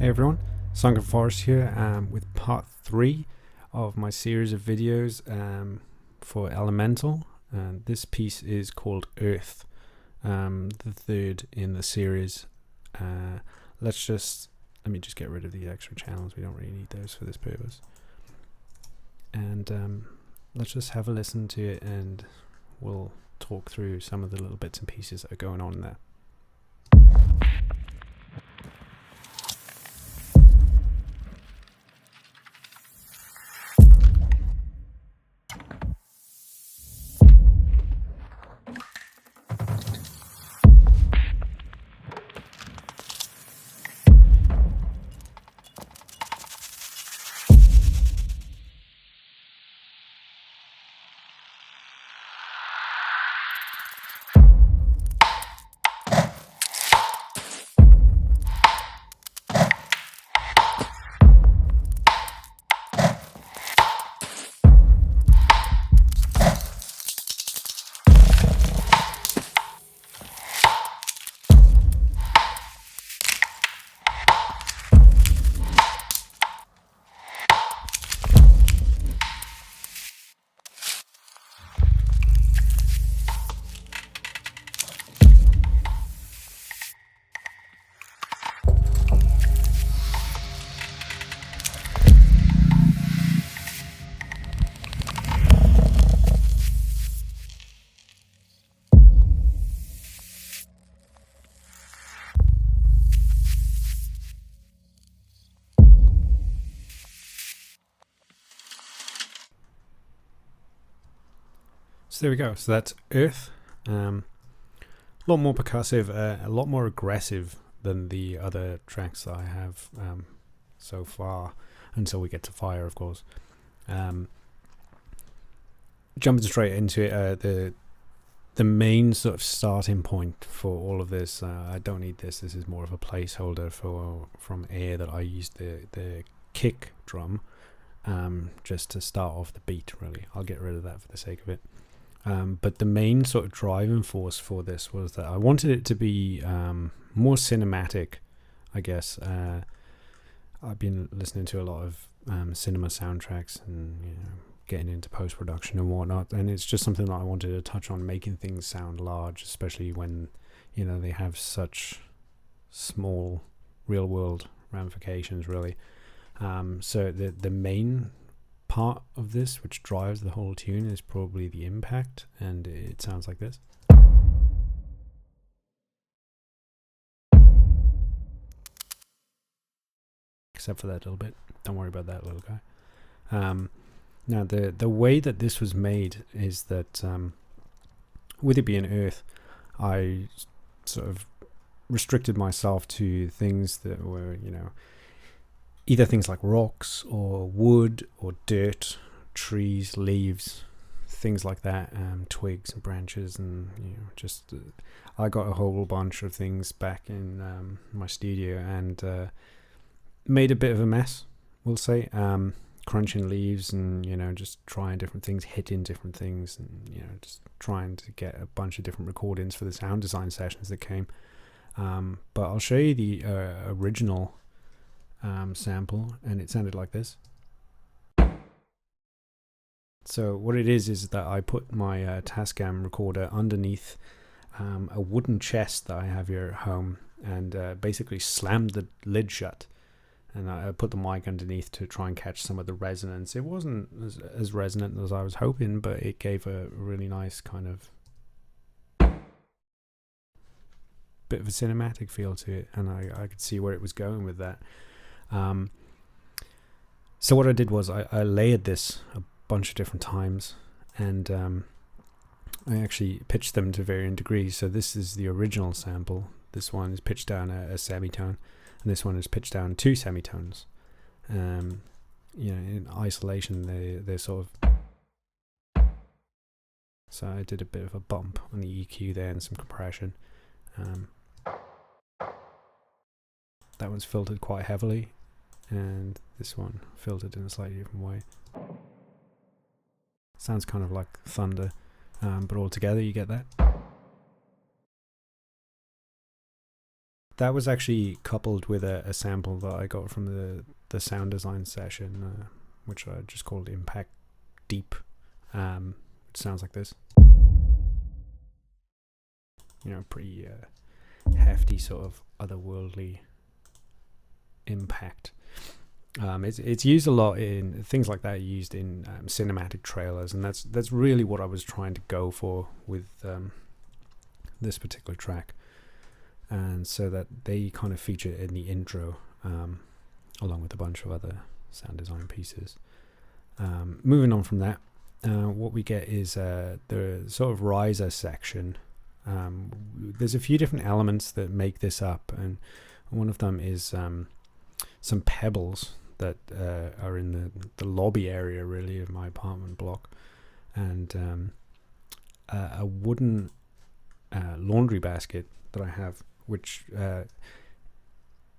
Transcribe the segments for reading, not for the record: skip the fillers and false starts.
Hey everyone, Sunken here with part 3 of my series of videos for Elemental. This piece is called Earth, the third in the series. Let me just get rid of the extra channels, we don't really need those for this purpose. And let's just have a listen to it and we'll talk through some of the little bits and pieces that are going on there. So there we go. So that's Earth. A lot more percussive, a lot more aggressive than the other tracks that I have so far, until we get to Fire, of course. Jumping straight into it, the main sort of starting point for all of this. I don't need this. This is more of a placeholder from Air that I used the kick drum just to start off the beat. Really, I'll get rid of that for the sake of it. But the main sort of driving force for this was that I wanted it to be more cinematic, I guess. I've been listening to a lot of cinema soundtracks and getting into post-production and whatnot, and it's just something that I wanted to touch on, making things sound large, especially when they have such small real-world ramifications, really. So the main part of this, which drives the whole tune, is probably the impact, and it sounds like this. Except for that little bit. Don't worry about that little guy. Now the way that this was made is that with it being Earth, I sort of restricted myself to things that were either things like rocks or wood or dirt, trees, leaves, things like that, twigs and branches, and I got a whole bunch of things back in my studio and made a bit of a mess, we'll say, crunching leaves and just trying different things, hitting different things, and just trying to get a bunch of different recordings for the sound design sessions that came. But I'll show you the original sample, and it sounded like this. So what it is that I put my Tascam recorder underneath a wooden chest that I have here at home, and basically slammed the lid shut, and I put the mic underneath to try and catch some of the resonance. It wasn't as resonant as I was hoping, but it gave a really nice kind of bit of a cinematic feel to it, and I could see where it was going with that. So what I did was I layered this a bunch of different times, and I actually pitched them to varying degrees. So this is the original sample. This one is pitched down a semitone, and this one is pitched down 2 semitones. In isolation, they're sort of. So I did a bit of a bump on the EQ there and some compression. That one's filtered quite heavily, and this one filtered in a slightly different way. Sounds kind of like thunder, but all together you get that. that was actually coupled with a sample that I got from the sound design session, which I just called Impact Deep. It sounds like this. You know, pretty hefty, sort of otherworldly impact. It's used a lot in things like that, used in cinematic trailers, and that's really what I was trying to go for with this particular track, and so that they kind of feature in the intro along with a bunch of other sound design pieces. Moving on from that, what we get is the sort of riser section. There's a few different elements that make this up, and one of them is some pebbles that are in the lobby area, really, of my apartment block, and a wooden laundry basket that I have, which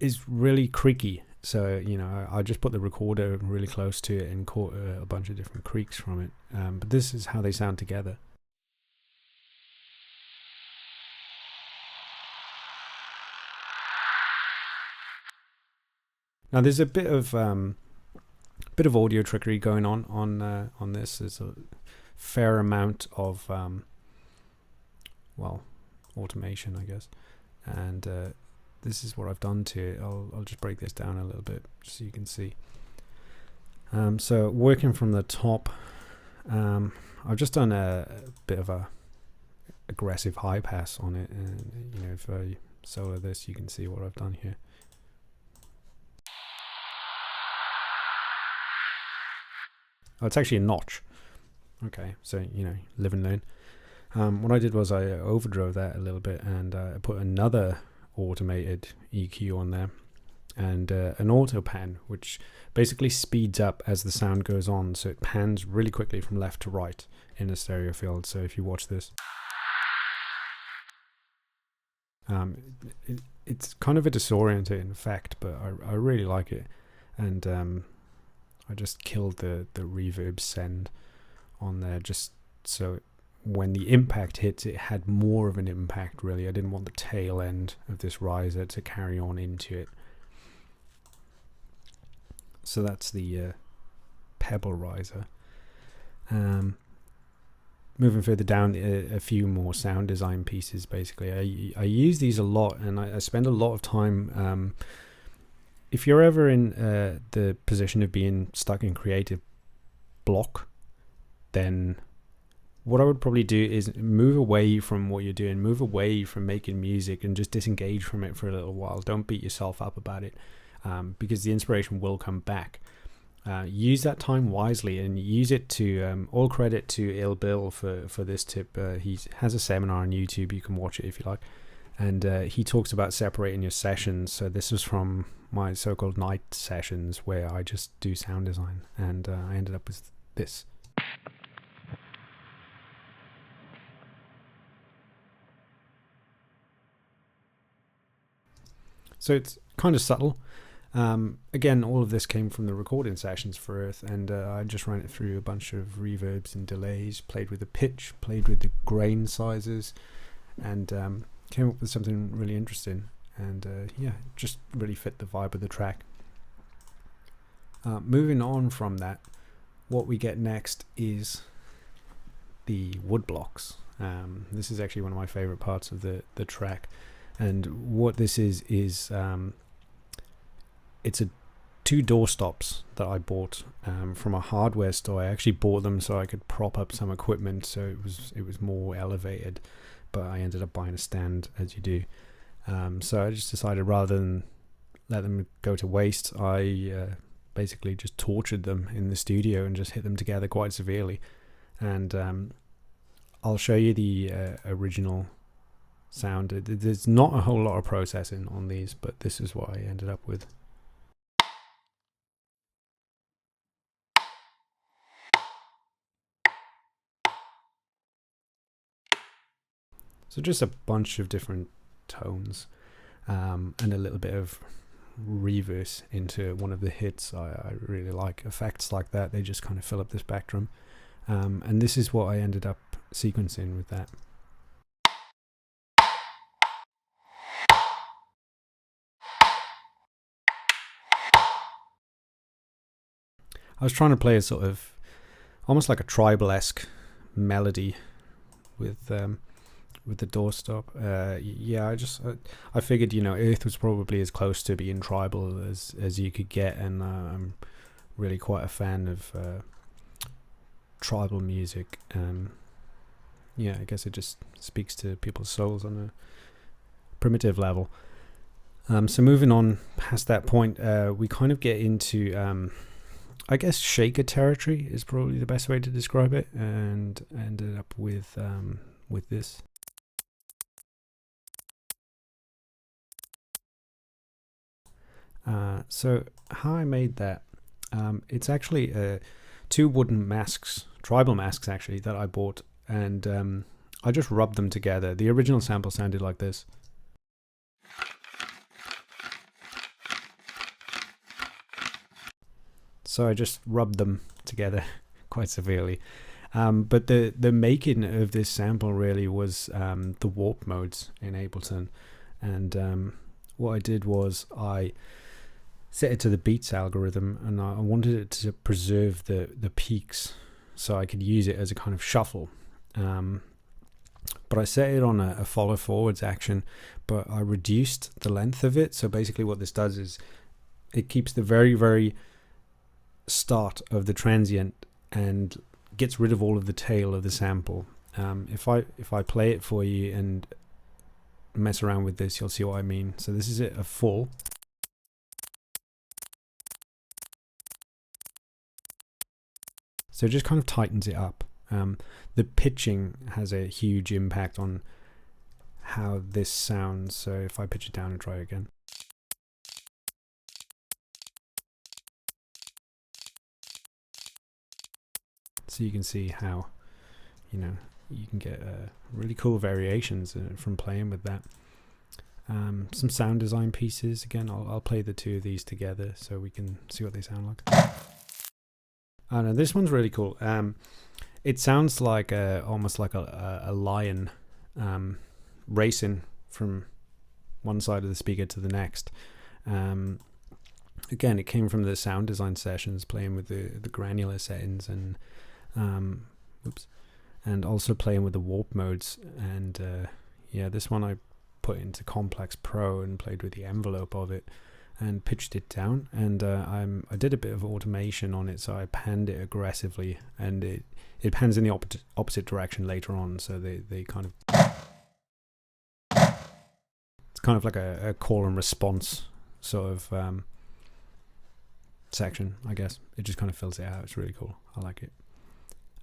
is really creaky. So, you know, I just put the recorder really close to it and caught a bunch of different creaks from it. But this is how they sound together. Now, there's a bit of audio trickery going on this. There's a fair amount of well, automation, I guess, and this is what I've done to it. I'll just break this down a little bit just so you can see. So working from the top, I've just done a bit of a aggressive high pass on it, and you know, if I solo this, you can see what I've done here. Oh, it's actually a notch. Okay, so, you know, live and learn. What I did was I overdrove that a little bit, and I put another automated EQ on there, and an auto pan, which basically speeds up as the sound goes on, so it pans really quickly from left to right in a stereo field. So if you watch this, it's kind of a disorienting effect, but I really like it, and I just killed the reverb send on there, just so when the impact hits, it had more of an impact, really. I didn't want the tail end of this riser to carry on into it. So that's the pebble riser. Moving further down, a few more sound design pieces. Basically, I use these a lot, and I spend a lot of time. If you're ever in the position of being stuck in creative block, then what I would probably do is move away from what you're doing, move away from making music, and just disengage from it for a little while. Don't beat yourself up about it, because the inspiration will come back. Use that time wisely, and use it to all credit to Il Bill for this tip. He has a seminar on YouTube, you can watch it if you like, and he talks about separating your sessions. So this was from my so-called night sessions, where I just do sound design, and I ended up with this. So it's kind of subtle. Again, all of this came from the recording sessions for Earth, and I just ran it through a bunch of reverbs and delays, played with the pitch, played with the grain sizes, and came up with something really interesting. And yeah, just really fit the vibe of the track. Moving on from that, what we get next is the wood blocks. This is actually one of my favorite parts of the track. And what this is it's 2 doorstops that I bought from a hardware store. I actually bought them so I could prop up some equipment, so it was more elevated, but I ended up buying a stand, as you do. So I just decided, rather than let them go to waste, I basically just tortured them in the studio and just hit them together quite severely. And I'll show you the original sound. There's not a whole lot of processing on these, but this is what I ended up with. So just a bunch of different tones, and a little bit of reverse into one of the hits. I really like effects like that. They just kind of fill up the spectrum, and this is what I ended up sequencing with that. I was trying to play a sort of almost like a tribal-esque melody with the doorstop. Yeah, I figured, you know, Earth was probably as close to being tribal as you could get, and I'm really quite a fan of tribal music. Yeah, I guess it just speaks to people's souls on a primitive level. So moving on past that point, we kind of get into I guess shaker territory is probably the best way to describe it, and ended up with this. So how I made that, it's actually two wooden masks, tribal masks actually, that I bought, and I just rubbed them together. The original sample sounded like this. So I just rubbed them together quite severely. But the making of this sample really was the warp modes in Ableton. And what I did was I set it to the beats algorithm, and I wanted it to preserve the peaks so I could use it as a kind of shuffle. But I set it on a follow forwards action, but I reduced the length of it. So basically what this does is it keeps the very, very start of the transient and gets rid of all of the tail of the sample. If I play it for you and mess around with this, you'll see what I mean. So this is it, a full. So it just kind of tightens it up. The pitching has a huge impact on how this sounds. So if I pitch it down and try it again. So you can see how, you know, you can get really cool variations from playing with that. Some sound design pieces. Again, I'll play the two of these together so we can see what they sound like. Oh no, this one's really cool. It sounds like almost like a lion racing from one side of the speaker to the next. Again, it came from the sound design sessions, playing with the granular settings and and also playing with the warp modes. And yeah, this one I put into Complex Pro and played with the envelope of it and pitched it down, and I did a bit of automation on it, so I panned it aggressively, and it pans in the opposite direction later on, so they kind of, it's kind of like a call and response sort of section, I guess. It just kind of fills it out. It's really cool. I like it.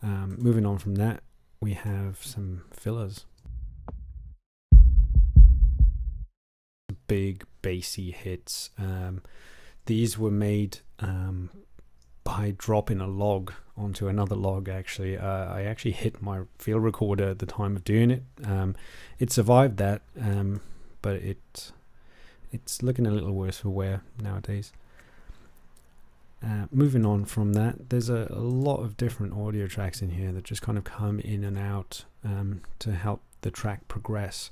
Moving on from that, we have some fillers. Big bassy hits. These were made by dropping a log onto another log. Actually, I actually hit my field recorder at the time of doing it. It survived that, but it's looking a little worse for wear nowadays. Moving on from that, there's a lot of different audio tracks in here that just kind of come in and out to help the track progress.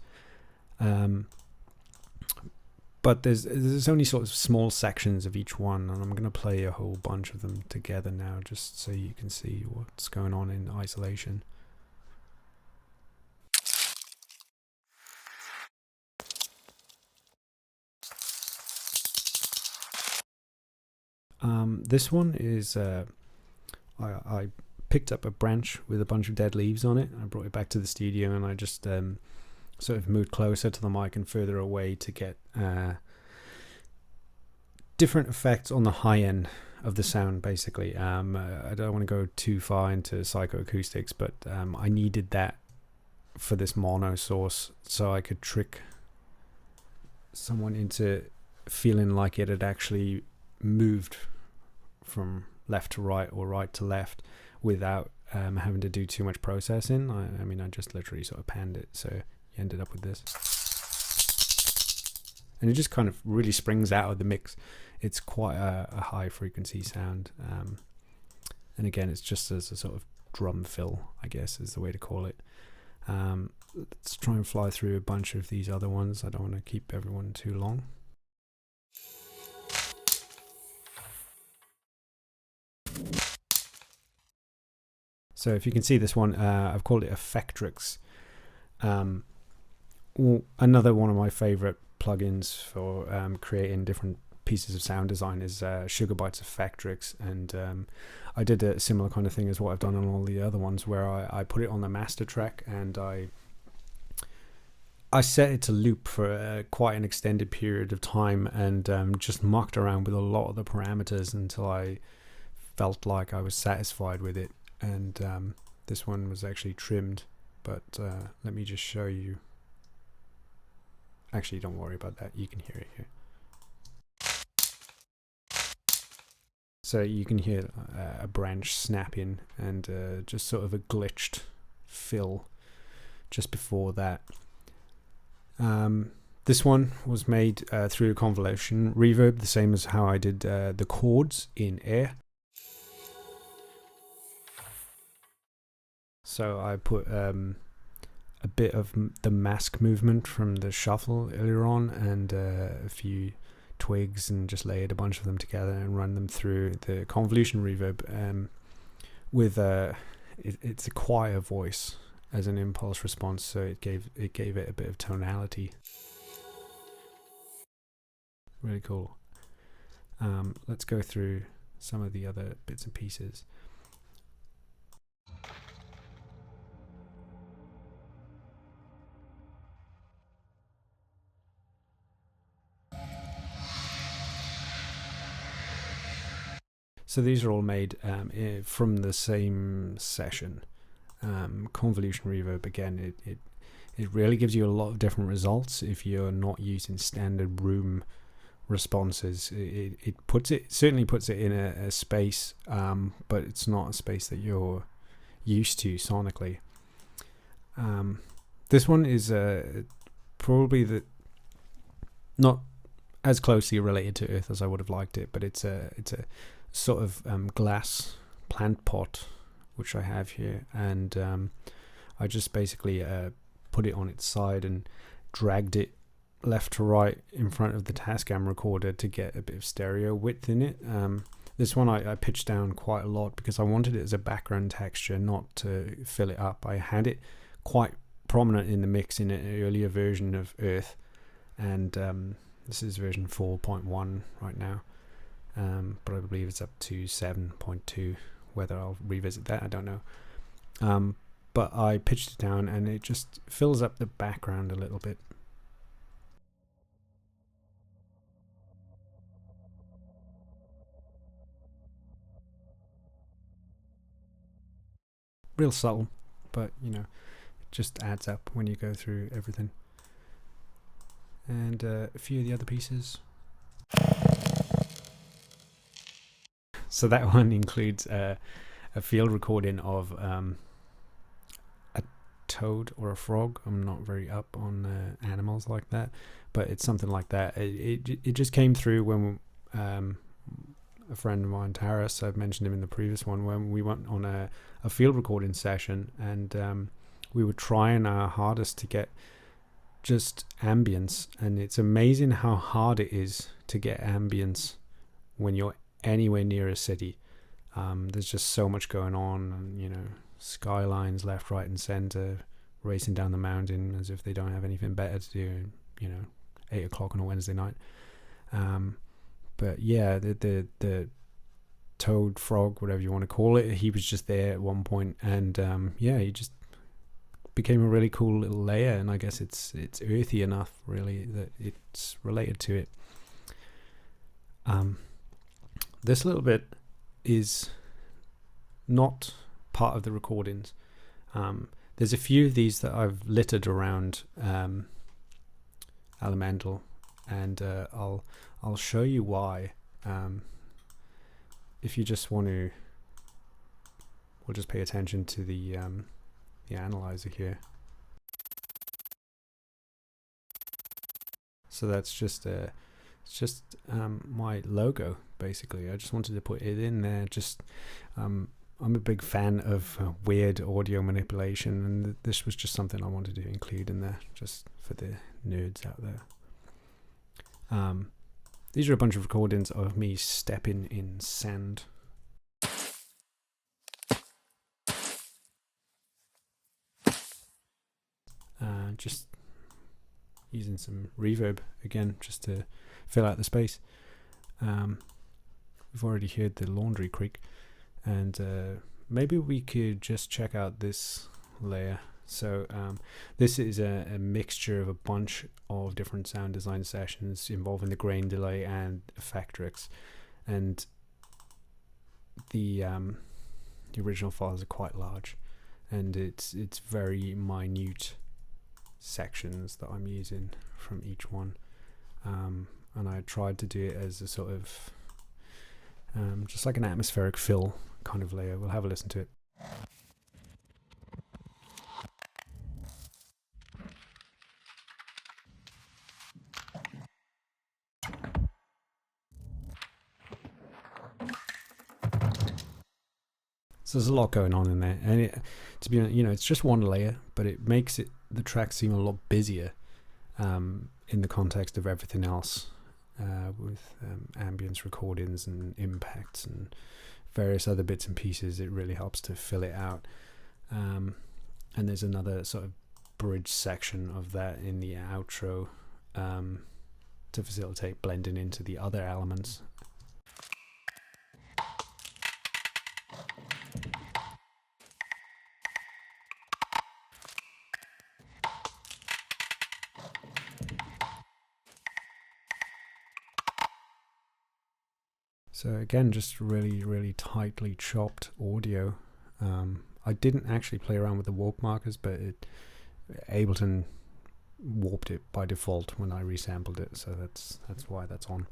But there's only sort of small sections of each one, and I'm going to play a whole bunch of them together now, just so you can see what's going on in isolation. This one is I picked up a branch with a bunch of dead leaves on it. I brought it back to the studio, and I just sort of moved closer to the mic and further away to get different effects on the high end of the sound, basically. I don't want to go too far into psychoacoustics, but I needed that for this mono source so I could trick someone into feeling like it had actually moved from left to right or right to left without having to do too much processing. I mean, I just literally sort of panned it, so you ended up with this. And it just kind of really springs out of the mix. It's quite a high frequency sound. And again, it's just as a sort of drum fill, I guess is the way to call it. Let's try and fly through a bunch of these other ones. I don't want to keep everyone too long. So if you can see this one, I've called it Effectrix. Another one of my favorite plugins for creating different pieces of sound design is Sugarbyte's Effectrix, and I did a similar kind of thing as what I've done on all the other ones, where I put it on the master track and I set it to loop for quite an extended period of time, and just mucked around with a lot of the parameters until I felt like I was satisfied with it. And this one was actually trimmed, but let me just show you. Actually, don't worry about that, you can hear it here. So you can hear a branch snapping and just sort of a glitched fill just before that. This one was made through convolution reverb, the same as how I did the chords in Air. So I put a bit of the mask movement from the shuffle earlier on, and a few twigs, and just layered a bunch of them together and run them through the convolution reverb with it's a choir voice as an impulse response, so it gave it a bit of tonality. Really cool. Let's go through some of the other bits and pieces. So these are all made from the same session. Convolution reverb, again, it really gives you a lot of different results if you're not using standard room responses. It certainly puts it in a space, but it's not a space that you're used to sonically. This one is probably not as closely related to Earth as I would have liked it, but it's a sort of glass plant pot which I have here, and I just basically put it on its side and dragged it left to right in front of the Tascam recorder to get a bit of stereo width in it. This one I pitched down quite a lot because I wanted it as a background texture, not to fill it up. I had it quite prominent in the mix in an earlier version of Earth, and this is version 4.1 right now, but I believe it's up to 7.2. Whether I'll revisit that, I don't know. But I pitched it down and it just fills up the background a little bit. Real subtle, but you know, it just adds up when you go through everything. And a few of the other pieces. So that one includes a field recording of a toad or a frog. I'm not very up on animals like that, but it's something like that. It just came through when a friend of mine, Taras, I've mentioned him in the previous one, when we went on a field recording session, and we were trying our hardest to get just ambience, and it's amazing how hard it is to get ambience when you're anywhere near a city. There's just so much going on, and you know, skylines left, right and center, racing down the mountain as if they don't have anything better to do, you know, 8 o'clock on a Wednesday night. But yeah, the toad, frog, whatever you want to call it, he was just there at one point, and yeah, he just became a really cool little layer, and I guess it's earthy enough really that it's related to it. This little bit is not part of the recordings. There's a few of these that I've littered around Elemental, and I'll show you why. If you just want to, we'll just pay attention to the analyzer here. So that's just it's just my logo basically. I just wanted to put it in there. Just I'm a big fan of weird audio manipulation, and this was just something I wanted to include in there, just for the nerds out there. These are a bunch of recordings of me stepping in sand. just using some reverb again just to fill out the space. We've already heard the laundry creak, and maybe we could just check out this layer. So this is a mixture of a bunch of different sound design sessions involving the grain delay and Effectrix, and the original files are quite large, and it's very minute sections that I'm using from each one, and I tried to do it as a sort of just like an atmospheric fill kind of layer. We'll have a listen to it. So there's a lot going on in there, and to be honest, it's just one layer, but it makes the track seem a lot busier in the context of everything else, with ambience recordings and impacts and various other bits and pieces. It really helps to fill it out, and there's another sort of bridge section of that in the outro to facilitate blending into the other elements. So again, just really tightly chopped audio. I didn't actually play around with the warp markers, but Ableton warped it by default when I resampled it, so that's why that's on.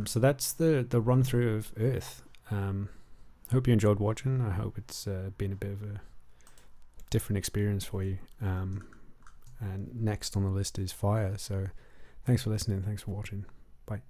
So that's the run through of Earth. Hope you enjoyed watching. I hope it's been a bit of a different experience for you. And next on the list is Fire. So thanks for listening. Thanks for watching. Bye.